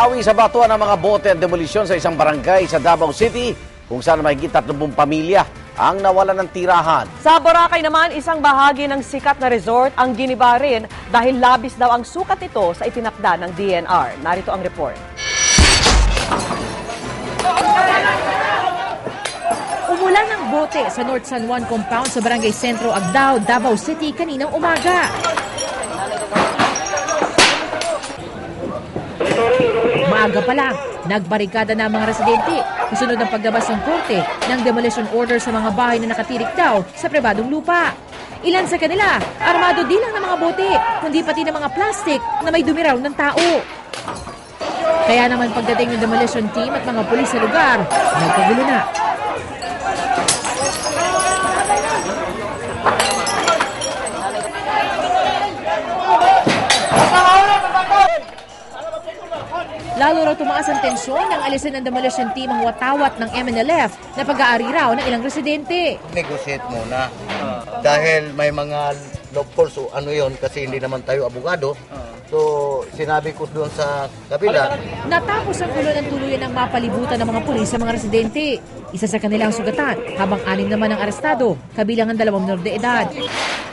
Nahawi sa batuan ng mga bote at demolisyon sa isang barangay sa Davao City kung saan mahigit 30 pamilya ang nawalan ng tirahan. Sa Boracay naman, isang bahagi ng sikat na resort ang giniba rin dahil labis daw ang sukat nito sa itinakda ng DNR. Narito ang report. Umulan ng bote sa North San Juan compound sa Barangay Sentro, Agdao, Davao City kaninang umaga. Maaga pa lang, nagbarikada na ang mga residente kasunod ng paglabas ng korte ng demolition order sa mga bahay na nakatirik daw sa pribadong lupa. Ilan sa kanila, armado di lang ng mga bote, kundi pati ng mga plastik na may dumi raw ng tao. Kaya naman pagdating ng demolition team at mga pulis sa lugar, nagkagulo na. Lalo raw tumaas ang tensyon nang alisin ng demolition team ang watawat ng MNLF na pag-aari raw ng ilang residente. Negotiate muna dahil may mga loopholes o ano yon kasi hindi naman tayo abogado. So sinabi ko doon sa kabila. Natapos ang gulo ng tuluyan ng mapalibutan ng mga pulis sa mga residente. Isa sa kanilang sugatan habang 6 naman ang arestado, kabilang ang 2 menor de edad.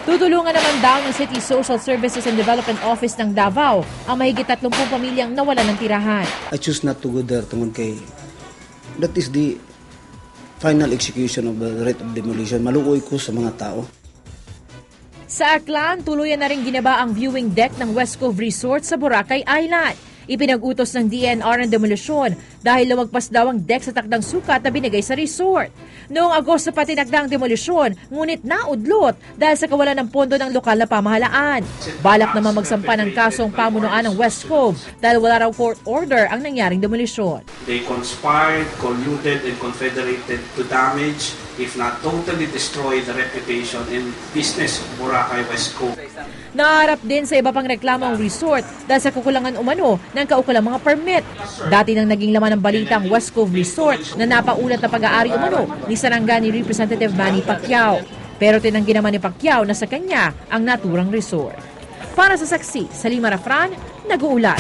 Tutulungan naman daw ng City Social Services and Development Office ng Davao ang mahigit 30 pamilyang nawalan ng tirahan. I choose not to go there tungkol kay that is the final execution of the right of demolition. Maluoy ko sa mga tao. Sa Aklan, tuluyan na rin ginaba ang viewing deck ng West Cove Resort sa Boracay Island. Ipinag-utos ng DNR ang demolisyon dahil lumagpas daw ang deck sa takdang sukat na binigay sa resort. Noong Agosto pa tinakdang demolisyon, ngunit naudlot dahil sa kawalan ng pondo ng lokal na pamahalaan. Balak naman magsampa ng kasong pamunuan ng West Cove dahil wala raw court order ang nangyaring demolisyon. They conspired, colluded, and confederated to damage, if not totally destroy the reputation and business of Boracay West Cove. Naharap din sa iba pang reklamo ang resort dahil sa kukulangan umano ng kaukulang mga permit. Dati nang naging laman ng balita ang West Cove Resort na napaulat na pag-aari umano ni Sarangani Representative Manny Pacquiao. Pero tinanggi naman ni Pacquiao na sa kanya ang naturang resort. Para sa saksi, Salima Rafran, nag-uulat.